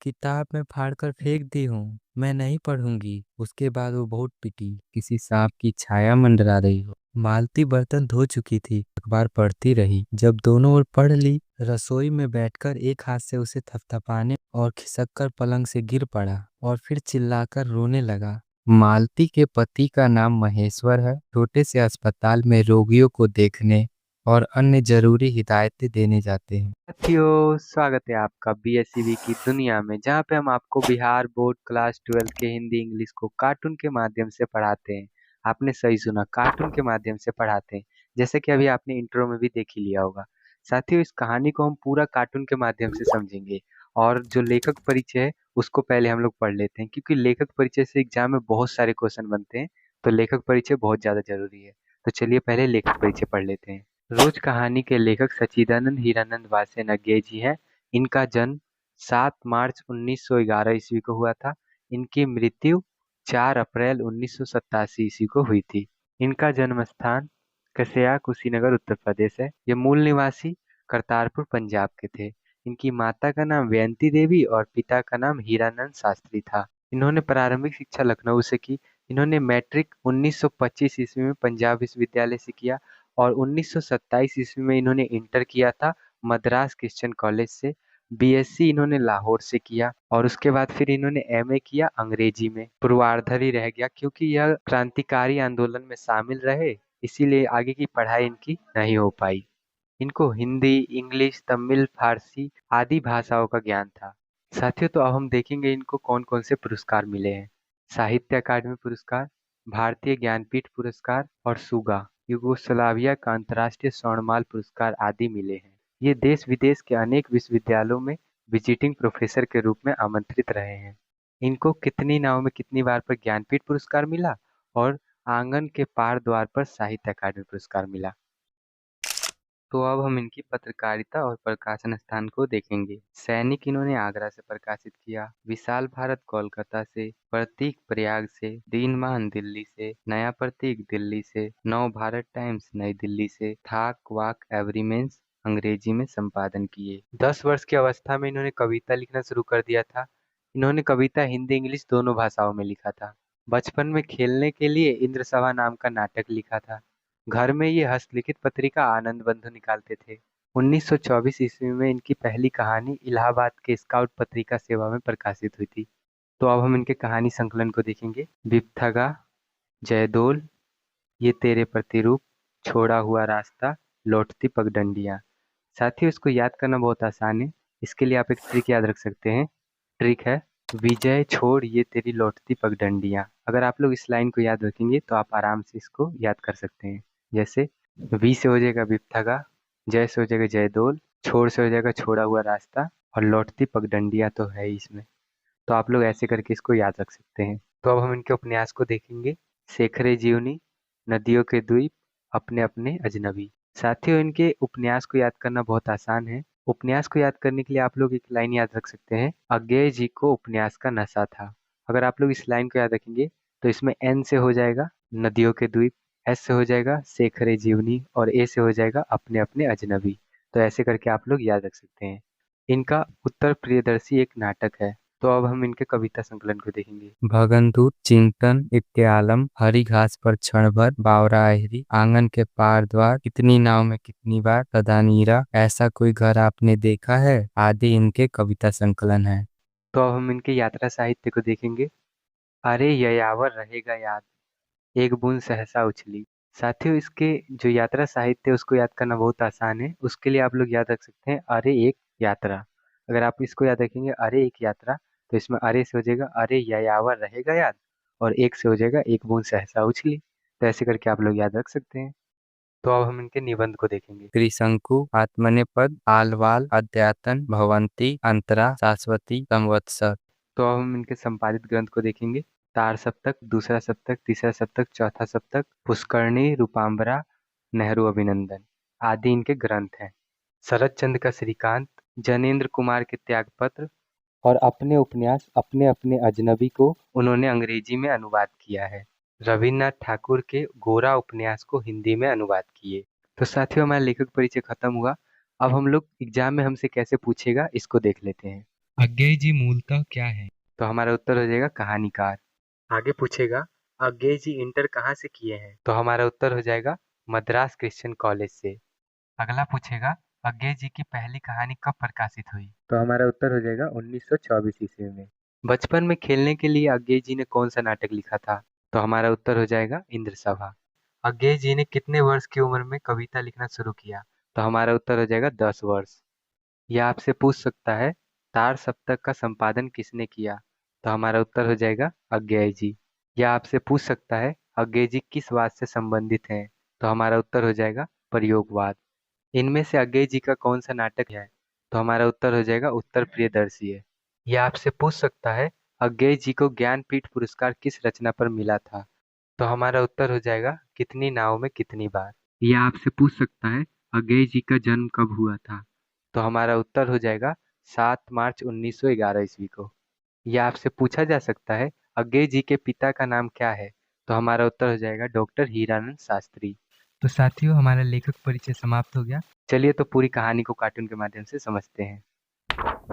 किताब मैं फाड़कर फेंक दी हूँ, मैं नहीं पढ़ूंगी। उसके बाद वो बहुत पिटी। किसी सांप की छाया मंडरा रही हो। मालती बर्तन धो चुकी थी, अखबार पढ़ती रही। जब दोनों ओर पढ़ ली, रसोई में बैठकर एक हाथ से उसे थपथपाने और खिसककर पलंग से गिर पड़ा और फिर चिल्लाकर रोने लगा। मालती के पति का नाम महेश्वर है। छोटे से अस्पताल में रोगियों को देखने और अन्य जरूरी हिदायतें देने जाते हैं। साथियों, स्वागत है आपका बीएसईबी की दुनिया में, जहाँ पे हम आपको बिहार बोर्ड क्लास 12 के हिंदी इंग्लिश को कार्टून के माध्यम से पढ़ाते हैं। आपने सही सुना, कार्टून के माध्यम से पढ़ाते हैं। जैसे कि अभी आपने इंट्रो में भी देख ही लिया होगा। साथियों, इस कहानी को हम पूरा कार्टून के माध्यम से समझेंगे। और जो लेखक परिचय है उसको पहले हम लोग पढ़ लेते हैं, क्योंकि लेखक परिचय से एग्जाम में बहुत सारे क्वेश्चन बनते हैं। तो लेखक परिचय बहुत ज्यादा जरूरी है। तो चलिए पहले लेखक परिचय पढ़ लेते हैं। रोज कहानी के लेखक सच्चिदानंद हीरानंद वासे नग्गे जी हैं। इनका जन्म 7 मार्च 1911 ईस्वी को हुआ था। इनकी मृत्यु 4 अप्रैल 1987 ईस्वी को हुई थी। इनका जन्म स्थान कसया कुशीनगर उत्तर प्रदेश है। ये मूल निवासी करतारपुर पंजाब के थे। इनकी माता का नाम वयंती देवी और पिता का नाम हीरानंद शास्त्री था। इन्होंने प्रारंभिक शिक्षा लखनऊ से की। इन्होंने मैट्रिक 1925 ईस्वी में पंजाब विश्वविद्यालय से किया और 1927 ईस्वी में इन्होंने इंटर किया था मद्रास क्रिश्चियन कॉलेज से। बीएससी इन्होंने लाहौर से किया और उसके बाद फिर इन्होंने एमए किया अंग्रेजी में। पूर्वार्धर ही रह गया क्योंकि यह क्रांतिकारी आंदोलन में शामिल रहे, इसीलिए आगे की पढ़ाई इनकी नहीं हो पाई। इनको हिंदी, इंग्लिश, तमिल, फारसी आदि भाषाओं का ज्ञान था। साथियों, तो अब हम देखेंगे इनको कौन कौन से पुरस्कार मिले हैं। साहित्य अकादमी पुरस्कार, भारतीय ज्ञानपीठ पुरस्कार और सुगा युगोस्लाविया का अंतर्राष्ट्रीय स्वर्णमाल पुरस्कार आदि मिले हैं। ये देश विदेश के अनेक विश्वविद्यालयों में विजिटिंग प्रोफेसर के रूप में आमंत्रित रहे हैं। इनको कितनी नाव में कितनी बार पर ज्ञानपीठ पुरस्कार मिला और आंगन के पार द्वार पर साहित्य अकादमी पुरस्कार मिला। तो अब हम इनकी पत्रकारिता और प्रकाशन स्थान को देखेंगे। सैनिक इन्होंने आगरा से प्रकाशित किया, विशाल भारत कोलकाता से, प्रतीक प्रयाग से, दीनमान दिल्ली से, नया प्रतीक दिल्ली से, नव भारत टाइम्स नई दिल्ली से, थाक वाक एवरीमेंस अंग्रेजी में संपादन किए। 10 वर्ष की अवस्था में इन्होंने कविता लिखना शुरू कर दिया था। इन्होंने कविता हिंदी इंग्लिश दोनों भाषाओं में लिखा था। बचपन में खेलने के लिए इंद्र सभा नाम का नाटक लिखा था। घर में ये हस्तलिखित पत्रिका आनंद बंधु निकालते थे। 1924 ईस्वी में इनकी पहली कहानी इलाहाबाद के स्काउट पत्रिका सेवा में प्रकाशित हुई थी। तो अब हम इनके कहानी संकलन को देखेंगे। बिपथगा, जयदोल, ये तेरे प्रतिरूप, छोड़ा हुआ रास्ता, लौटती पगडंडियां। साथियों, इसको याद करना बहुत आसान है। इसके लिए आप एक ट्रिक याद रख सकते हैं। ट्रिक है, विजय छोड़ ये तेरी लौटती पगडंडियां। अगर आप लोग इस लाइन को याद रखेंगे तो आप आराम से इसको याद कर सकते हैं। जैसे वी से हो जाएगा विपथगा, जय से हो जाएगा जयदोल, छोड़ से हो जाएगा छोड़ा हुआ रास्ता और लौटती पगडंडियां तो है ही इसमें। तो आप लोग ऐसे करके इसको याद रख सकते हैं। तो अब हम इनके उपन्यास को देखेंगे। शेखरे जीवनी, नदियों के द्वीप, अपने अपने अजनबी। साथियों, इनके उपन्यास को याद करना बहुत आसान है। उपन्यास को याद करने के लिए आप लोग एक लाइन याद रख सकते हैं, अज्ञेय जी को उपन्यास का नशा था। अगर आप लोग इस लाइन को याद रखेंगे तो इसमें एन से हो जाएगा नदियों के द्वीप, एस से हो जाएगा शेखरे जीवनी और ए से हो जाएगा अपने अपने अजनबी। तो ऐसे करके आप लोग याद रख सकते हैं। इनका उत्तर प्रियदर्शी एक नाटक है। तो अब हम इनके कविता संकलन को देखेंगे। भगनदूत चिंतन इत्यालम, हरी घास पर क्षण भर, बावरा आहरी, आंगन के पार द्वार, कितनी नाव में कितनी बार, सदा नीरा, ऐसा कोई घर आपने देखा है, आदि इनके कविता संकलन है। तो अब हम इनके यात्रा साहित्य को देखेंगे। अरे ययावर रहेगा याद, एक बूंद सहसा उछली। साथियों, इसके जो यात्रा साहित्य है उसको याद करना बहुत आसान है। उसके लिए आप लोग याद रख सकते हैं अरे एक यात्रा। अगर आप इसको याद रखेंगे अरे एक यात्रा, तो इसमें अरे से हो जाएगा अरे ययावर रहेगा याद और एक से हो जाएगा एक बूंद सहसा उछली। तो ऐसे करके आप लोग याद रख सकते हैं। तो अब हम इनके निबंध को देखेंगे। त्रिशंकु, आत्मनेपद, आलवाल, अद्यतन, भवंती, अंतरा, शाश्वती, संवत्सर। तो अब हम इनके संपादित ग्रंथ को देखेंगे। तार सप्तक, दूसरा सप्तक, तीसरा सप्तक, चौथा सप्तक, पुष्करणी, रूपांबरा, नेहरू अभिनंदन आदि इनके ग्रंथ हैं। शरद चंद्र का श्रीकांत, जनेंद्र कुमार के त्यागपत्र और अपने उपन्यास अपने अपने अजनबी को उन्होंने अंग्रेजी में अनुवाद किया है। रविन्द्रनाथ ठाकुर के गोरा उपन्यास को हिंदी में अनुवाद किए। तो साथियों, हमारा लेखक परिचय खत्म हुआ। अब हम लोग एग्जाम में हमसे कैसे पूछेगा इसको देख लेते हैं। अज्ञेय जी मूलतः क्या है? तो हमारा उत्तर हो जाएगा कहानीकार। आगे पूछेगा, अज्ञेय जी इंटर कहाँ से किए हैं? तो हमारा उत्तर हो जाएगा मद्रास क्रिश्चियन कॉलेज से। अगला पूछेगा, अज्ञेय जी की पहली कहानी कब प्रकाशित हुई? तो हमारा उत्तर हो जाएगा 1924 ईस्वी में। बचपन में खेलने के लिए अज्ञेय जी ने कौन सा नाटक लिखा था? तो हमारा उत्तर हो जाएगा इंद्रसभा। अज्ञेय जी ने कितने वर्ष की उम्र में कविता लिखना शुरू किया? तो हमारा उत्तर हो जाएगा 10 वर्ष। यह आपसे पूछ सकता है, तार सप्तक का संपादन किसने किया? तो हमारा उत्तर हो जाएगा अज्ञेय जी। यह आपसे पूछ सकता है, अज्ञेय जी किस वाद से संबंधित हैं? तो हमारा उत्तर हो जाएगा प्रयोगवाद। इनमें से अज्ञेय जी का कौन सा नाटक है? तो हमारा उत्तर हो जाएगा उत्तर प्रियदर्शी है। यह आपसे पूछ सकता है, अज्ञेय जी को ज्ञानपीठ पुरस्कार किस रचना पर मिला था? तो हमारा उत्तर हो जाएगा कितनी नाव में कितनी बार। यह आपसे पूछ सकता है, अज्ञेय जी का जन्म कब हुआ था? तो हमारा उत्तर हो जाएगा 7 मार्च 1911 ईस्वी को। यह आपसे पूछा जा सकता है, अज्ञेय जी के पिता का नाम क्या है? तो हमारा उत्तर हो जाएगा डॉक्टर हीरानंद शास्त्री। तो साथियों, हमारा लेखक परिचय समाप्त हो गया। चलिए तो पूरी कहानी को कार्टून के माध्यम से समझते हैं।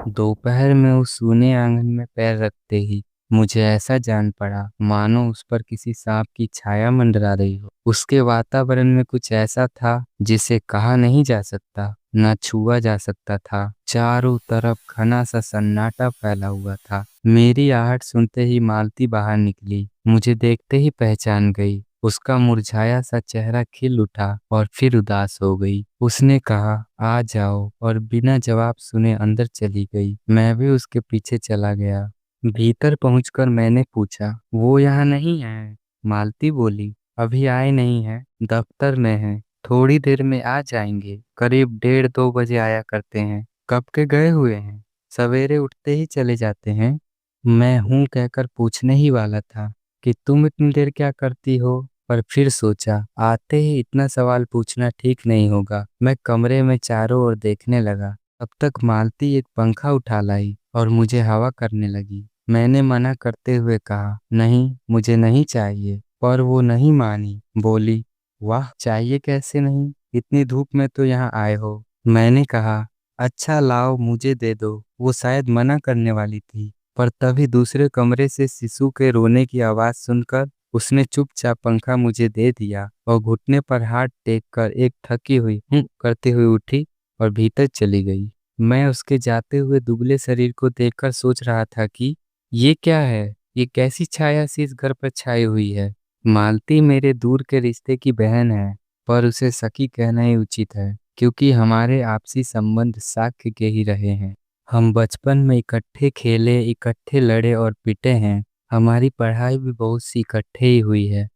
दोपहर में उस सूने आंगन में पैर रखते ही मुझे ऐसा जान पड़ा मानो उस पर किसी सांप की छाया मंडरा रही हो। उसके वातावरण में कुछ ऐसा था जिसे कहा नहीं जा सकता, न छुआ जा सकता था। चारों तरफ घना सा सन्नाटा फैला हुआ था। मेरी आहट सुनते ही मालती बाहर निकली, मुझे देखते ही पहचान गई। उसका मुरझाया सा चेहरा खिल उठा और फिर उदास हो गई। उसने कहा, आ जाओ, और बिना जवाब सुने अंदर चली गई। मैं भी उसके पीछे चला गया। भीतर पहुंचकर मैंने पूछा, वो यहाँ नहीं है? मालती बोली, अभी आए नहीं है, दफ्तर में है, थोड़ी देर में आ जाएंगे। करीब 1:30-2 बजे आया करते हैं। कब के गए हुए हैं? सवेरे उठते ही चले जाते हैं। मैं हूँ कहकर पूछने ही वाला था कि तुम इतनी देर क्या करती हो, पर फिर सोचा आते ही इतना सवाल पूछना ठीक नहीं होगा। मैं कमरे में चारों ओर देखने लगा। तब तक मालती एक पंखा उठा लाई और मुझे हवा करने लगी। मैंने मना करते हुए कहा, नहीं, मुझे नहीं चाहिए, पर वो नहीं मानी। बोली, वाह, चाहिए कैसे नहीं, इतनी धूप में तो यहाँ आए हो। मैंने कहा, अच्छा लाओ, मुझे दे दो। वो शायद मना करने वाली थी, पर तभी दूसरे कमरे से शिशु के रोने की आवाज सुनकर उसने चुपचाप पंखा मुझे दे दिया और घुटने पर हाथ टेक कर एक थकी हुई करते हुए उठी और भीतर चली गई। मैं उसके जाते हुए दुबले शरीर को देखकर सोच रहा था कि ये क्या है, ये कैसी छाया सी इस घर पर छाई हुई है। मालती मेरे दूर के रिश्ते की बहन है, पर उसे सखी कहना ही उचित है, क्योंकि हमारे आपसी संबंध साक्ष्य के ही रहे हैं। हम बचपन में इकट्ठे खेले, इकट्ठे लड़े और पिटे हैं। हमारी पढ़ाई भी बहुत सी इकट्ठे ही हुई है।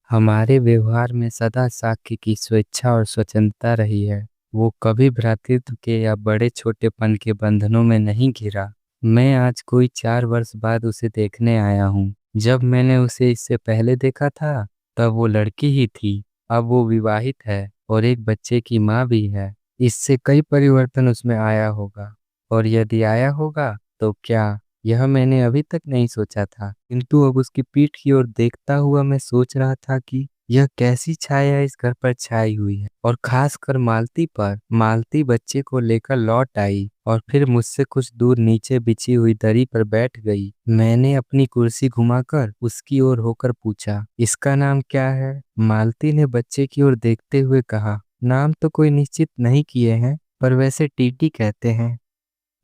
हमारे व्यवहार में सदा साक्ष्य की स्वेच्छा और स्वतंत्रता रही है। वो कभी भ्रातृत्व के या बड़े छोटेपन के बंधनों में नहीं घिरा। मैं आज कोई 4 वर्ष बाद उसे देखने आया हूँ। जब मैंने उसे इससे पहले देखा था तब वो लड़की ही थी। अब वो विवाहित है और एक बच्चे की माँ भी है। इससे कई परिवर्तन उसमें आया होगा, और यदि आया होगा तो क्या, यह मैंने अभी तक नहीं सोचा था। किंतु अब उसकी पीठ की ओर देखता हुआ मैं सोच रहा था कि यह कैसी छाया इस घर पर छाई हुई है, और खासकर मालती पर। मालती बच्चे को लेकर लौट आई और फिर मुझसे कुछ दूर नीचे बिछी हुई दरी पर बैठ गई। मैंने अपनी कुर्सी घुमाकर उसकी ओर होकर पूछा, इसका नाम क्या है? मालती ने बच्चे की ओर देखते हुए कहा, नाम तो कोई निश्चित नहीं किए हैं, पर वैसे टीटी कहते हैं।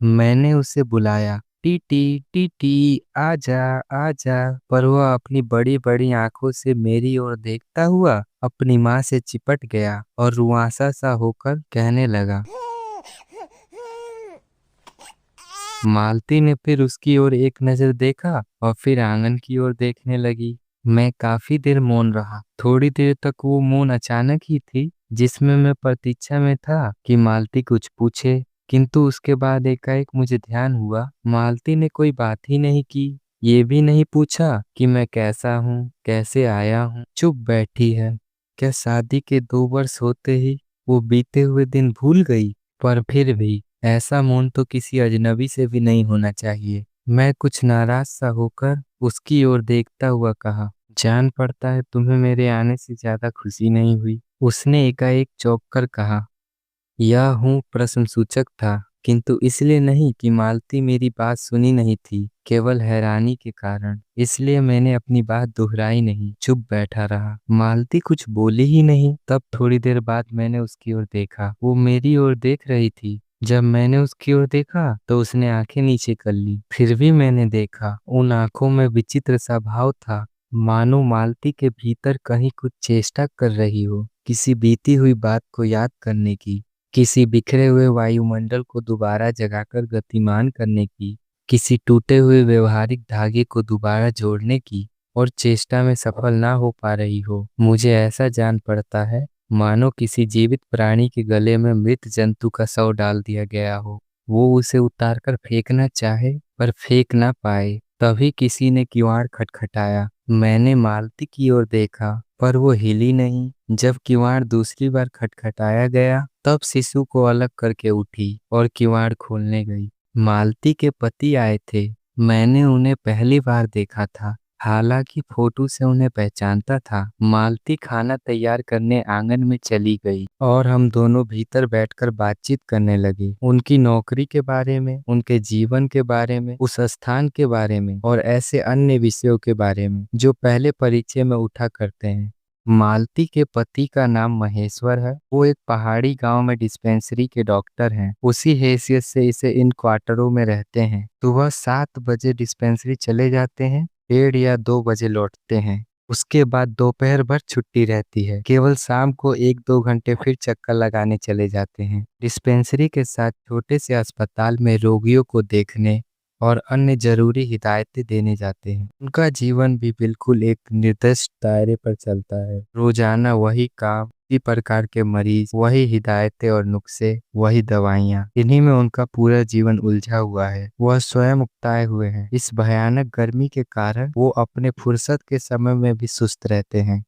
मैंने उसे बुलाया, टीटी टीटी, आजा आजा, पर वह अपनी बड़ी बड़ी आंखों से मेरी ओर देखता हुआ अपनी माँ से चिपट गया और रुआंसा सा होकर कहने लगा। मालती ने फिर उसकी ओर एक नजर देखा और फिर आंगन की ओर देखने लगी। मैं काफी देर मौन रहा। थोड़ी देर तक वो मौन अचानक ही थी, जिसमें मैं प्रतीक्षा में था कि मालती कुछ पूछे। किंतु उसके बाद एकाएक मुझे ध्यान हुआ, मालती ने कोई बात ही नहीं की। ये भी नहीं पूछा कि मैं कैसा हूँ, कैसे आया हूँ। चुप बैठी है। क्या शादी के 2 वर्ष होते ही वो बीते हुए दिन भूल गई? पर फिर भी ऐसा मौन तो किसी अजनबी से भी नहीं होना चाहिए। मैं कुछ नाराज सा होकर उसकी ओर देखता हुआ कहा, जान पड़ता है तुम्हें मेरे आने से ज्यादा खुशी नहीं हुई। उसने एकाएक चौंक कर कहा, यह हूँ प्रश्नसूचक था। किंतु इसलिए नहीं कि मालती मेरी बात सुनी नहीं थी, केवल हैरानी के कारण। इसलिए मैंने अपनी बात दोहराई नहीं, चुप बैठा रहा। मालती कुछ बोली ही नहीं। तब थोड़ी देर बाद मैंने उसकी ओर देखा, वो मेरी ओर देख रही थी। जब मैंने उसकी ओर देखा तो उसने आंखें नीचे कर ली। फिर भी मैंने देखा, उन आंखों में विचित्र सा भाव था, मानो मालती के भीतर कहीं कुछ चेष्टा कर रही हो, किसी बीती हुई बात को याद करने की, किसी बिखरे हुए वायुमंडल को दोबारा जगाकर गतिमान करने की, किसी टूटे हुए व्यवहारिक धागे को दोबारा जोड़ने की, और चेष्टा में सफल ना हो पा रही हो। मुझे ऐसा जान पड़ता है मानो किसी जीवित प्राणी के गले में मृत जंतु का शव डाल दिया गया हो। वो उसे उतारकर फेंकना चाहे पर फेंक ना पाए। तभी किसी ने किवाड़ खटखटाया। मैंने मालती की ओर देखा पर वो हिली नहीं। जब किवाड़ दूसरी बार खटखटाया गया तब शिशु को अलग करके उठी और किवाड़ खोलने गई। मालती के पति आए थे। मैंने उन्हें पहली बार देखा था, हालांकि फोटो से उन्हें पहचानता था। मालती खाना तैयार करने आंगन में चली गई और हम दोनों भीतर बैठकर बातचीत करने लगे, उनकी नौकरी के बारे में, उनके जीवन के बारे में, उस स्थान के बारे में और ऐसे अन्य विषयों के बारे में जो पहले परिचय में उठा करते हैं। मालती के पति का नाम महेश्वर है। वो एक पहाड़ी गांव में डिस्पेंसरी के डॉक्टर हैं। उसी हैसियत से इसे इन क्वार्टरों में रहते हैं। सुबह 7 बजे डिस्पेंसरी चले जाते हैं, 1:30 या 2 बजे लौटते हैं। उसके बाद दोपहर भर छुट्टी रहती है। केवल शाम को 1-2 घंटे फिर चक्कर लगाने चले जाते हैं। डिस्पेंसरी के साथ छोटे से अस्पताल में रोगियों को देखने और अन्य जरूरी हिदायतें देने जाते हैं। उनका जीवन भी बिल्कुल एक निर्दिष्ट दायरे पर चलता है। रोजाना वही काम, इसी प्रकार के मरीज, वही हिदायतें और नुस्खे, वही दवाइयाँ। इन्हीं में उनका पूरा जीवन उलझा हुआ है। वह स्वयं उकताए हुए हैं। इस भयानक गर्मी के कारण वो अपने फुर्सत के समय में भी सुस्त रहते हैं।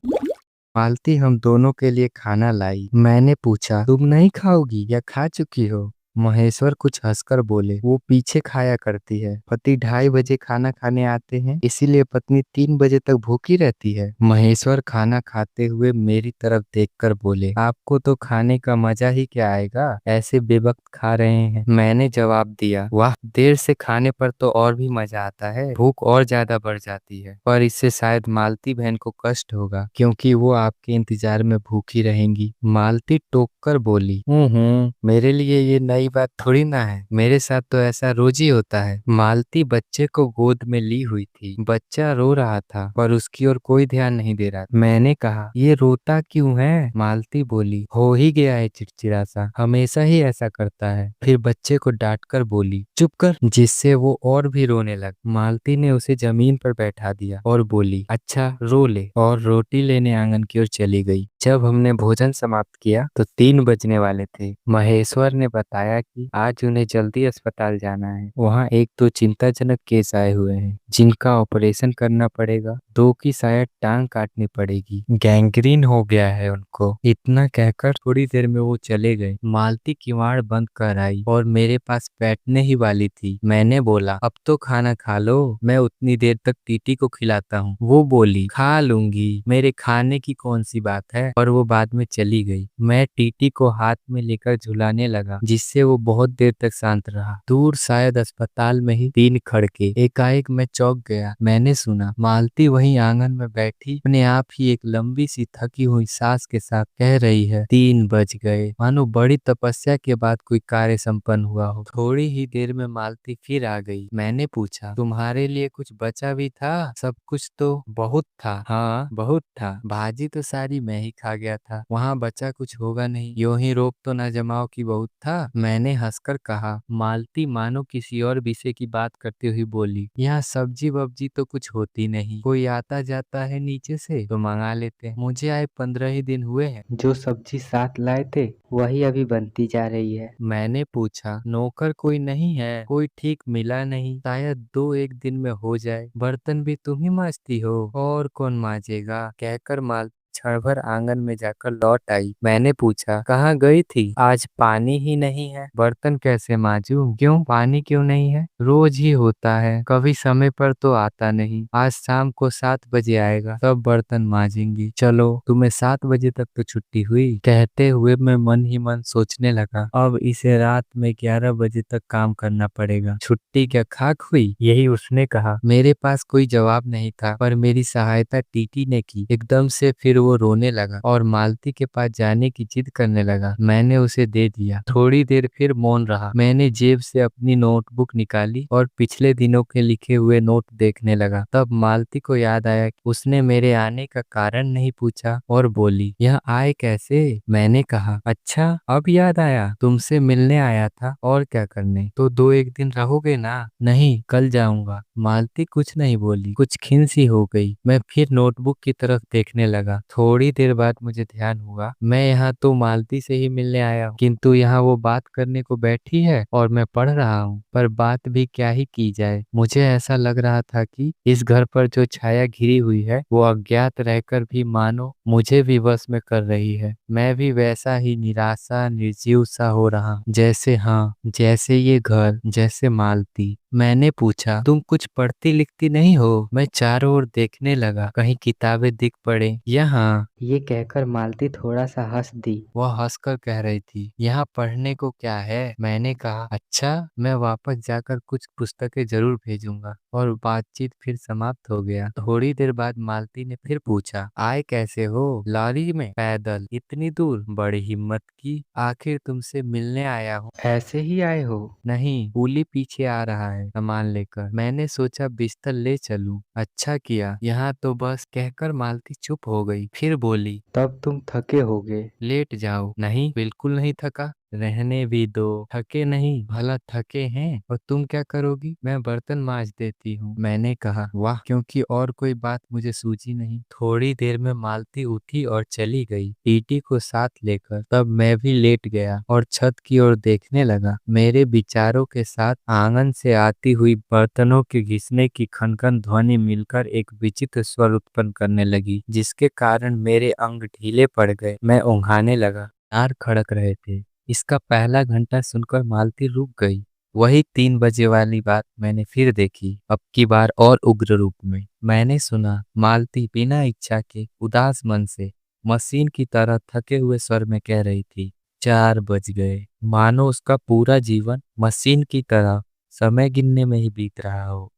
मालती हम दोनों के लिए खाना लाई। मैंने पूछा, तुम नहीं खाओगी या खा चुकी हो? महेश्वर कुछ हंसकर बोले, वो पीछे खाया करती है। पति 2:30 बजे खाना खाने आते हैं, इसीलिए पत्नी 3 बजे तक भूखी रहती है। महेश्वर खाना खाते हुए मेरी तरफ देखकर बोले, आपको तो खाने का मजा ही क्या आएगा, ऐसे बेवक्त खा रहे हैं। मैंने जवाब दिया, वाह, देर से खाने पर तो और भी मजा आता है, भूख और ज्यादा बढ़ जाती है। पर इससे शायद मालती बहन को कष्ट होगा, क्योंकि वो आपके इंतजार में भूखी रहेंगी। मालती टोक कर बोली, मेरे लिए ये नई बात थोड़ी ना है, मेरे साथ तो ऐसा रोज ही होता है। मालती बच्चे को गोद में ली हुई थी। बच्चा रो रहा था पर उसकी ओर कोई ध्यान नहीं दे रहा। मैंने कहा, ये रोता क्यों है? मालती बोली, हो ही गया है चिड़चिड़ा सा, हमेशा ही ऐसा करता है। फिर बच्चे को डांट कर बोली, चुप कर, जिससे वो और भी रोने लगा। मालती ने उसे जमीन पर बैठा दिया और बोली, अच्छा रो ले, और रोटी लेने आंगन की ओर चली गई। जब हमने भोजन समाप्त किया तो 3 बजने वाले थे। महेश्वर ने बताया कि आज उन्हें जल्दी अस्पताल जाना है। वहाँ एक तो चिंताजनक केस आए हुए हैं जिनका ऑपरेशन करना पड़ेगा, 2 की शायद टांग काटनी पड़ेगी, गैंग्रीन हो गया है उनको। इतना कहकर थोड़ी देर में वो चले गए। मालती किवाड़ बंद कर आई और मेरे पास बैठने ही वाली थी। मैंने बोला, अब तो खाना खा लो, मैं उतनी देर तक टीटी को खिलाता हूँ। वो बोली, खा लूंगी, मेरे खाने की कौन सी बात है। और वो बाद में चली गई। मैं टीटी को हाथ में लेकर झुलाने लगा, जिससे वो बहुत देर तक शांत रहा। दूर शायद अस्पताल में ही 3 खड़के। एकाएक मैं चौंक गया। मैंने सुना मालती वहीं आंगन में बैठी अपने आप ही एक लंबी सी थकी हुई सांस के साथ कह रही है, 3 बज गए, मानो बड़ी तपस्या के बाद कोई कार्य संपन्न हुआ हो। थोड़ी ही देर में मालती फिर आ गई। मैंने पूछा, तुम्हारे लिए कुछ बचा भी था? सब कुछ तो बहुत था। हाँ बहुत था, भाजी तो सारी मैं ही खा गया था, वहाँ बचा कुछ होगा नहीं, यूं ही रोक तो ना जमाओ कि बहुत था। मैंने हंसकर कहा। मालती मानो किसी और विषय की बात करते हुए बोली, यहाँ सब्जी वब्जी तो कुछ होती नहीं, कोई आता जाता है नीचे से तो मंगा लेते हैं। मुझे आए 15 ही दिन हुए हैं, जो सब्जी साथ लाए थे वही अभी बनती जा रही है। मैंने पूछा, नौकर कोई नहीं है? कोई ठीक मिला नहीं? शायद 2-1 दिन में हो जाए। बर्तन भी तुम ही मांजती हो, और कौन मांजेगा? कहकर मालती क्षण भर आंगन में जाकर लौट आई। मैंने पूछा, कहाँ गई थी? आज पानी ही नहीं है। बर्तन कैसे मांजूं? क्यों, पानी क्यों नहीं है? रोज ही होता है, कभी समय पर तो आता नहीं। आज शाम को 7 बजे आएगा, तब बर्तन मांजेंगी। चलो, तुम्हें 7 बजे तक तो छुट्टी हुई। कहते हुए मैं मन ही मन सोचने लगा, अब इसे रात में 11 बजे तक काम करना पड़ेगा। छुट्टी क्या खाक हुई? यही उसने कहा। मेरे पास कोई जवाब नहीं था, पर मेरी सहायता टीटी ने की। एकदम से फिर वो रोने लगा और मालती के पास जाने की जिद करने लगा। मैंने उसे दे दिया। थोड़ी देर फिर मौन रहा। मैंने जेब से अपनी नोटबुक निकाली और पिछले दिनों के लिखे हुए नोट देखने लगा। तब मालती को याद आया कि उसने मेरे आने का कारण नहीं पूछा और बोली, यह आए कैसे? मैंने कहा, अच्छा अब याद आया, तुमसे मिलने आया था। और क्या करने? तो 2 एक दिन रहोगे ना? नहीं, कल जाऊंगा। मालती कुछ नहीं बोली, कुछ खिन्न सी हो गई। मैं फिर नोटबुक की तरफ देखने लगा। थोड़ी देर बाद मुझे ध्यान हुआ, मैं यहाँ तो मालती से ही मिलने आया हूँ, किंतु यहाँ वो बात करने को बैठी है और मैं पढ़ रहा हूँ। पर बात भी क्या ही की जाए। मुझे ऐसा लग रहा था कि इस घर पर जो छाया घिरी हुई है वो अज्ञात रहकर भी मानो मुझे भी वश में कर रही है। मैं भी वैसा ही निराशा निर्जीव सा हो रहा हूँ, जैसे, हाँ, जैसे ये घर, जैसे मालती। मैंने पूछा, तुम कुछ पढ़ती लिखती नहीं हो? मैं चारों ओर देखने लगा, कहीं किताबें दिख पड़े। यहाँ, ये कहकर मालती थोड़ा सा हंस दी। वह हंसकर कह रही थी, यहाँ पढ़ने को क्या है? मैंने कहा, अच्छा, मैं वापस जाकर कुछ पुस्तकें जरूर भेजूंगा। और बातचीत फिर समाप्त हो गया। थोड़ी देर बाद मालती ने फिर पूछा, आए कैसे हो? लॉरी में? पैदल? इतनी दूर? बड़ी हिम्मत की। आखिर तुमसे मिलने आया हूँ। ऐसे ही आए हो? नहीं, कूली पीछे आ रहा है सामान लेकर। मैंने सोचा बिस्तर ले चलूं। अच्छा किया। यहाँ तो बस, कहकर मालती चुप हो गई। फिर बोली, तब तुम थके होगे, लेट जाओ। नहीं, बिल्कुल नहीं थका। रहने भी दो। थके नहीं? भला थके हैं? और तुम क्या करोगी? मैं बर्तन मांज देती हूँ। मैंने कहा, वाह, क्योंकि और कोई बात मुझे सूझी नहीं। थोड़ी देर में मालती उठी और चली गई, टीटी को साथ लेकर। तब मैं भी लेट गया और छत की ओर देखने लगा। मेरे विचारों के साथ आंगन से आती हुई बर्तनों के घिसने की खनखन ध्वनि मिलकर एक विचित्र स्वर उत्पन्न करने लगी, जिसके कारण मेरे अंग ढीले पड़ गए। मैं ऊँघाने लगा। तार खड़क रहे थे। इसका पहला घंटा सुनकर मालती रुक गई। वही 3 बजे वाली बात मैंने फिर देखी, अब की बार और उग्र रूप में। मैंने सुना, मालती बिना इच्छा के उदास मन से मशीन की तरह थके हुए स्वर में कह रही थी, 4 बज गए। मानो उसका पूरा जीवन मशीन की तरह समय गिनने में ही बीत रहा हो।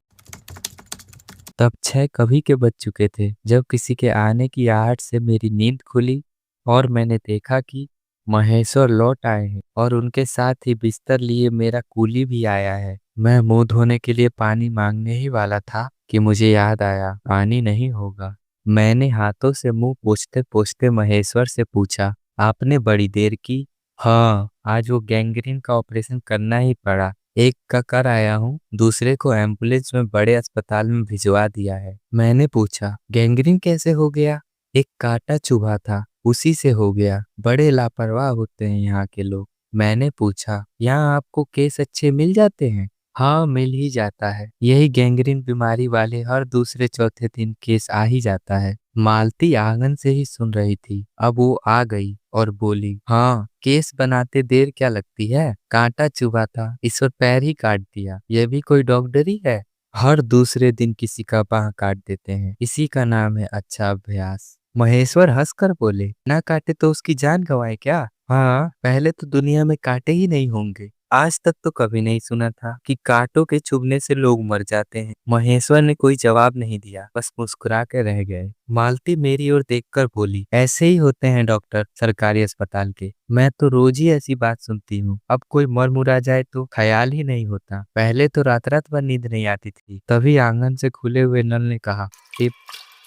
तब 6 कभी के बज चुके थे जब किसी के आने की आहट से मेरी नींद खुली और मैंने देखा कि महेश्वर लौट आए हैं और उनके साथ ही बिस्तर लिए मेरा कूली भी आया है। मैं मुंह धोने के लिए पानी मांगने ही वाला था कि मुझे याद आया, पानी नहीं होगा। मैंने हाथों से मुंह पोंछते पोंछते महेश्वर से पूछा, आपने बड़ी देर की? हाँ, आज वो गैंग्रीन का ऑपरेशन करना ही पड़ा। एक का कर आया हूँ, दूसरे को एम्बुलेंस में बड़े अस्पताल में भिजवा दिया है। मैंने पूछा, गैंग्रीन कैसे हो गया? एक कांटा चुभा था, उसी से हो गया। बड़े लापरवाह होते हैं यहाँ के लोग। मैंने पूछा, यहाँ आपको केस अच्छे मिल जाते हैं? हाँ, मिल ही जाता है। यही गैंग्रीन बीमारी वाले हर दूसरे चौथे दिन केस आ ही जाता है। मालती आंगन से ही सुन रही थी। अब वो आ गई और बोली, हाँ, केस बनाते देर क्या लगती है? कांटा चुभा था, इस पर पैर ही काट दिया। यह भी कोई डॉक्टरी है? हर दूसरे दिन किसी का बाह काट देते हैं, इसी का नाम है अच्छा अभ्यास। महेश्वर हंसकर बोले, ना काटे तो उसकी जान गंवाए क्या? हाँ, पहले तो दुनिया में कांटे ही नहीं होंगे। आज तक तो कभी नहीं सुना था कि कांटों के चुभने से लोग मर जाते हैं। महेश्वर ने कोई जवाब नहीं दिया, बस मुस्कुरा के रह गए। मालती मेरी ओर देखकर बोली, ऐसे ही होते हैं डॉक्टर सरकारी अस्पताल के। मैं तो रोज ही ऐसी बात सुनती हूँ। अब कोई मर मुरा जाए तो ख्याल ही नहीं होता। पहले तो रात रात भर नींद नहीं आती थी। तभी आंगन से खुले हुए नल ने कहा, टिप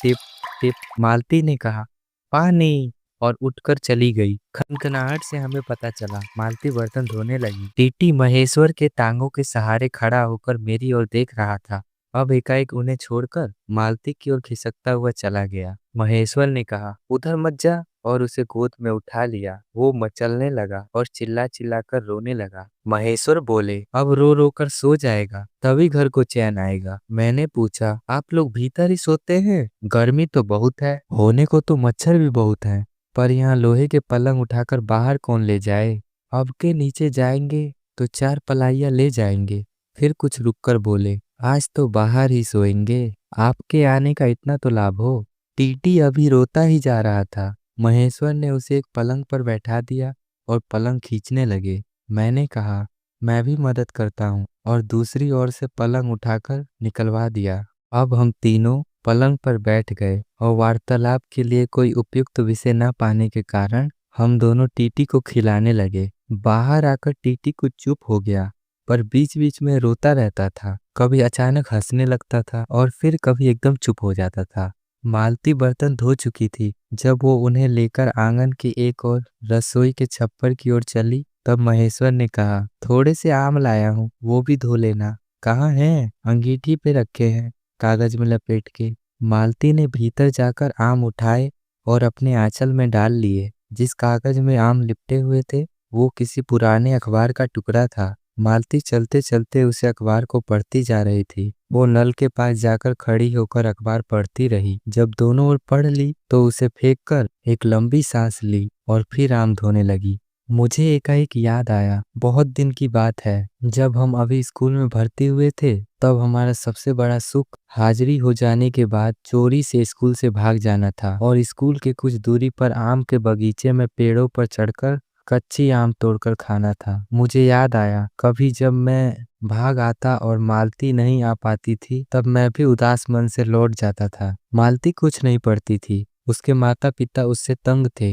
टिप टिप। मालती ने कहा, पानी, और उठकर चली गई। खनखनाहट से हमें पता चला मालती बर्तन धोने लगी। टीटी महेश्वर के टांगों के सहारे खड़ा होकर मेरी ओर देख रहा था। अब एकाएक उन्हें छोड़कर मालती की ओर खिसकता हुआ चला गया। महेश्वर ने कहा, उधर मत जा, और उसे गोद में उठा लिया। वो मचलने लगा और चिल्ला चिल्ला कर रोने लगा। महेश्वर बोले, अब रो रो कर सो जाएगा, तभी घर को चैन आएगा। मैंने पूछा, आप लोग भीतर ही सोते हैं? गर्मी तो बहुत है, होने को तो मच्छर भी बहुत है, पर यहाँ लोहे के पलंग उठाकर बाहर कौन ले जाए? अब के नीचे जाएंगे तो 4 पलाइयाँ ले जाएंगे। फिर कुछ रुककर बोले, आज तो बाहर ही सोएंगे, आपके आने का इतना तो लाभ हो। टीटी अभी रोता ही जा रहा था। महेश्वर ने उसे एक पलंग पर बैठा दिया और पलंग खींचने लगे। मैंने कहा, मैं भी मदद करता हूँ, और दूसरी ओर से पलंग उठाकर निकलवा दिया। अब हम तीनों पलंग पर बैठ गए और वार्तालाप के लिए कोई उपयुक्त विषय न पाने के कारण हम दोनों टीटी को खिलाने लगे। बाहर आकर टीटी कुछ चुप हो गया, पर बीच बीच में रोता रहता था। कभी अचानक हंसने लगता था और फिर कभी एकदम चुप हो जाता था। मालती बर्तन धो चुकी थी। जब वो उन्हें लेकर आंगन की एक और रसोई के छप्पर की ओर चली, तब महेश्वर ने कहा, थोड़े से आम लाया हूँ, वो भी धो लेना। कहाँ है? अंगीठी पे रखे हैं, कागज में लपेट के। मालती ने भीतर जाकर आम उठाए और अपने आंचल में डाल लिए। जिस कागज में आम लिपटे हुए थे वो किसी पुराने अखबार का टुकड़ा था। मालती चलते चलते उसे अखबार को पढ़ती जा रही थी। वो नल के पास जाकर खड़ी होकर अखबार पढ़ती रही। जब दोनों ओर पढ़ ली तो उसे फेंक कर एक लंबी सांस ली और फिर आम धोने लगी। मुझे एकाएक याद आया, बहुत दिन की बात है, जब हम अभी स्कूल में भर्ती हुए थे, तब हमारा सबसे बड़ा सुख हाजिरी हो जाने के बाद चोरी से स्कूल से भाग जाना था और स्कूल के कुछ दूरी पर आम के बगीचे में पेड़ों पर चढ़कर कच्ची आम तोड़कर खाना था। मुझे याद आया, कभी जब मैं भाग आता और मालती नहीं आ पाती थी, तब मैं भी उदास मन से लौट जाता था। मालती कुछ नहीं पढ़ती थी, उसके माता पिता उससे तंग थे।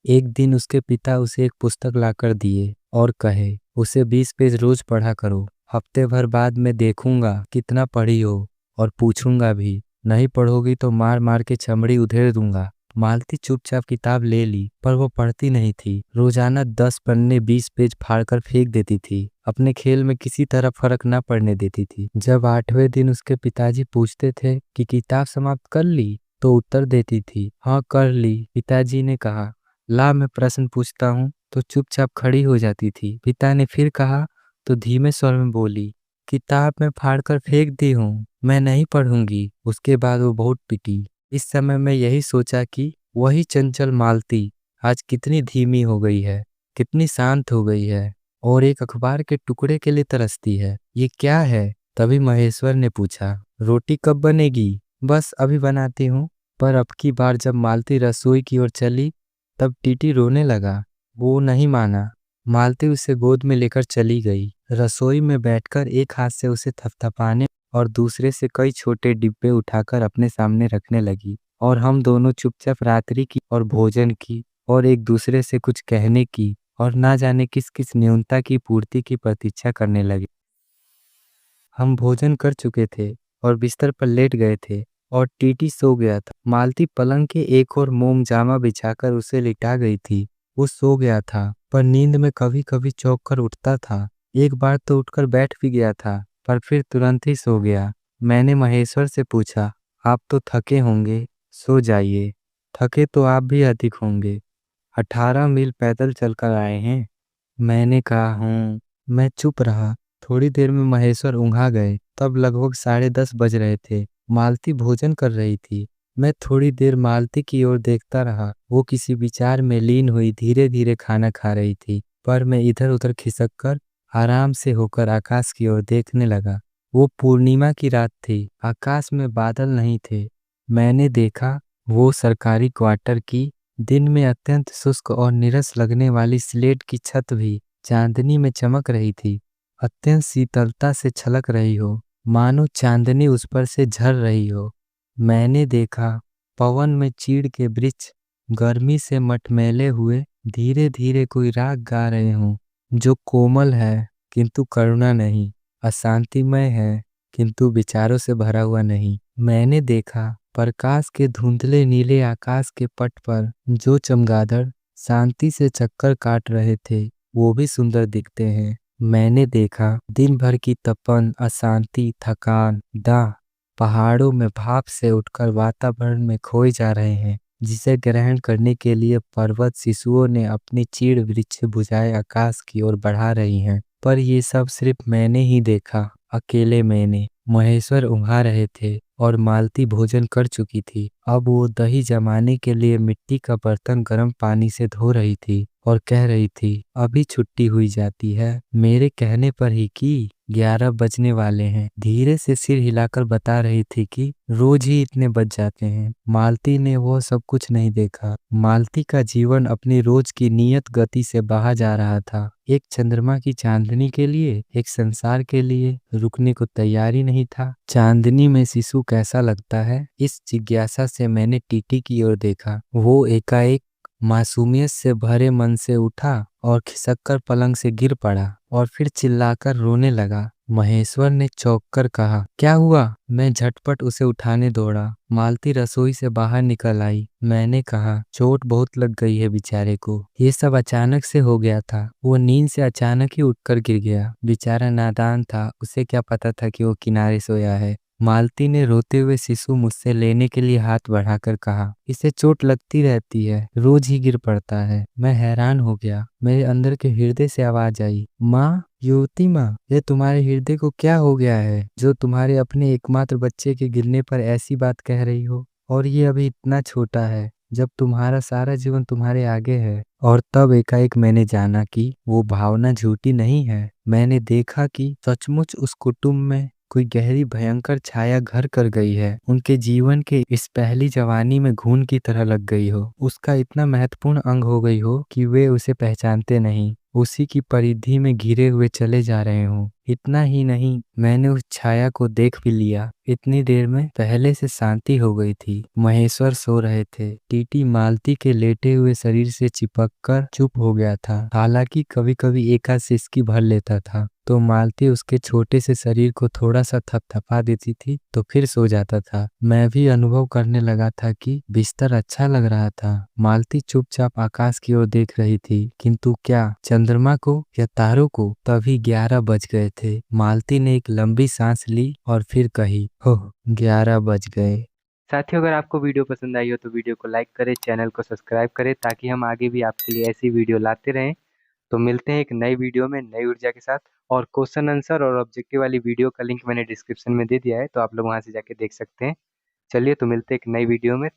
एक दिन उसके पिता उसे एक पुस्तक लाकर दिए और कहे, उसे 20 पेज रोज पढ़ा करो। हफ्ते भर बाद मैं देखूंगा कितना पढ़ी हो, और पूछूंगा भी, नहीं पढ़ोगी तो मार मार के चमड़ी उधेड़ दूंगा। मालती चुपचाप किताब ले ली, पर वो पढ़ती नहीं थी। रोजाना 10 पन्ने 20 पेज फाड़कर फेंक देती थी। अपने खेल में किसी तरह फर्क न पड़ने देती थी। जब 8वें दिन उसके पिताजी पूछते थे कि किताब समाप्त कर ली, तो उत्तर देती थी, हाँ कर ली। पिताजी ने कहा, ला मैं प्रश्न पूछता हूँ, तो चुपचाप खड़ी हो जाती थी। पिता ने फिर कहा तो धीमे स्वर में बोली, किताब में फाड़कर फेंक दी हूँ, मैं नहीं पढ़ूंगी। उसके बाद वो बहुत पिटी। इस समय मैं यही सोचा कि वही चंचल मालती आज कितनी धीमी हो गई है, कितनी शांत हो गई है, और एक अखबार के टुकड़े के लिए तरसती है। ये क्या है? तभी महेश्वर ने पूछा, रोटी कब बनेगी? बस अभी बनाती हूँ। पर अब की बार जब मालती रसोई की ओर चली, तब टीटी रोने लगा। वो नहीं माना। मालती उसे गोद में लेकर चली गई। रसोई में बैठकर एक हाथ से उसे थपथपाने और दूसरे से कई छोटे डिब्बे उठाकर अपने सामने रखने लगी, और हम दोनों चुपचाप रात्रि की और भोजन की और एक दूसरे से कुछ कहने की और ना जाने किस किस न्यूनता की पूर्ति की प्रतीक्षा करने लगे। हम भोजन कर चुके थे और बिस्तर पर लेट गए थे, और टीटी सो गया था। मालती पलंग के एक और मोम जामा बिछाकर उसे लिटा गई थी। वो सो गया था, पर नींद में कभी कभी चौंक कर उठता था। एक बार तो उठकर बैठ भी गया था, पर फिर तुरंत ही सो गया। मैंने महेश्वर से पूछा, आप तो थके होंगे, सो जाइए। थके तो आप भी अधिक होंगे, 18 मील पैदल चलकर आए हैं। मैंने कहा, हूँ। मैं चुप रहा। थोड़ी देर में महेश्वर ऊँघा गए। तब लगभग 10:30 बज रहे थे। मालती भोजन कर रही थी। मैं थोड़ी देर मालती की ओर देखता रहा। वो किसी विचार में लीन हुई धीरे धीरे खाना खा रही थी, पर मैं इधर उधर खिसक कर आराम से होकर आकाश की ओर देखने लगा। वो पूर्णिमा की रात थी, आकाश में बादल नहीं थे। मैंने देखा, वो सरकारी क्वार्टर की दिन में अत्यंत शुष्क और नीरस लगने वाली स्लेट की छत भी चांदनी में चमक रही थी, अत्यंत शीतलता से छलक रही हो, मानो चांदनी उस पर से झर रही हो। मैंने देखा, पवन में चीड़ के वृक्ष गर्मी से मटमैले हुए धीरे धीरे कोई राग गा रहे हों, जो कोमल है किंतु करुणा नहीं, अशांतिमय है किंतु विचारों से भरा हुआ नहीं। मैंने देखा, प्रकाश के धुंधले नीले आकाश के पट पर जो चमगादड़ शांति से चक्कर काट रहे थे, वो भी सुंदर दिखते हैं। मैंने देखा, दिन भर की तपन, अशांति, थकान, दाह पहाड़ों में भाप से उठकर वातावरण में खोए जा रहे हैं, जिसे ग्रहण करने के लिए पर्वत शिशुओं ने अपनी चीड़ वृक्ष भुजाएं आकाश की ओर बढ़ा रही हैं। पर ये सब सिर्फ मैंने ही देखा, अकेले मैंने। महेश्वर उंघा रहे थे और मालती भोजन कर चुकी थी। अब वो दही जमाने के लिए मिट्टी का बर्तन गर्म पानी से धो रही थी और कह रही थी, अभी छुट्टी हुई जाती है, मेरे कहने पर ही की। 11 बजने वाले हैं। धीरे से सिर हिलाकर बता रही थी कि रोज ही इतने बज जाते हैं। मालती ने वो सब कुछ नहीं देखा। मालती का जीवन अपनी रोज की नियत गति से बहा जा रहा था। एक चंद्रमा की चांदनी के लिए, एक संसार के लिए रुकने को तैयार ही नहीं था। चांदनी में शिशु कैसा लगता है, इस जिज्ञासा से मैंने टीटी की ओर देखा। वो एकाएक मासूमियत से भरे मन से उठा और खिसककर पलंग से गिर पड़ा और फिर चिल्लाकर रोने लगा। महेश्वर ने चौंक कर कहा, क्या हुआ? मैं झटपट उसे उठाने दौड़ा। मालती रसोई से बाहर निकल आई। मैंने कहा, चोट बहुत लग गई है बेचारे को। ये सब अचानक से हो गया था। वो नींद से अचानक ही उठकर गिर गया। बेचारा नादान था, उसे क्या पता था कि वो किनारे सोया है। मालती ने रोते हुए शिशु मुझसे लेने के लिए हाथ बढ़ाकर कहा, इसे चोट लगती रहती है, रोज ही गिर पड़ता है। मैं हैरान हो गया। मेरे अंदर के हृदय से आवाज आई, माँ, युवती माँ, ये तुम्हारे हृदय को क्या हो गया है जो तुम्हारे अपने एकमात्र बच्चे के गिरने पर ऐसी बात कह रही हो? और ये अभी इतना छोटा है, जब तुम्हारा सारा जीवन तुम्हारे आगे है। और तब एकाएक मैंने जाना कि वो भावना झूठी नहीं है। मैंने देखा कि सचमुच उस कुटुंब में कोई गहरी भयंकर छाया घर कर गई है। उनके जीवन के इस पहली जवानी में घून की तरह लग गई हो। उसका इतना महत्वपूर्ण अंग हो गई हो कि वे उसे पहचानते नहीं, उसी की परिधि में घिरे हुए चले जा रहे हों। इतना ही नहीं, मैंने उस छाया को देख भी लिया। इतनी देर में पहले से शांति हो गई थी। महेश्वर सो रहे थे। टीटी मालती के लेटे हुए शरीर से चिपक कर चुप हो गया था। हालांकि कभी कभी एकाध सिसकी भर लेता था तो मालती उसके छोटे से शरीर को थोड़ा सा थपथपा देती थी तो फिर सो जाता था। मैं भी अनुभव करने लगा था कि बिस्तर अच्छा लग रहा था। मालती चुपचाप आकाश की ओर देख रही थी, किंतु क्या चंद्रमा को या तारों को? तभी 11 बज गए थे। मालती ने एक लंबी सांस ली और फिर कही, हो, 11 बज गए। साथियों, अगर आपको वीडियो पसंद आई हो तो वीडियो को लाइक करें, चैनल को सब्सक्राइब करें ताकि हम आगे भी आपके लिए ऐसी वीडियो लाते रहें। तो मिलते हैं एक नई वीडियो में नई ऊर्जा के साथ। और क्वेश्चन आंसर और ऑब्जेक्टिव वाली वीडियो का लिंक मैंने डिस्क्रिप्शन में दे दिया है, तो आप लोग वहां से जाके देख सकते हैं। चलिए, तो मिलते हैं एक नई वीडियो में।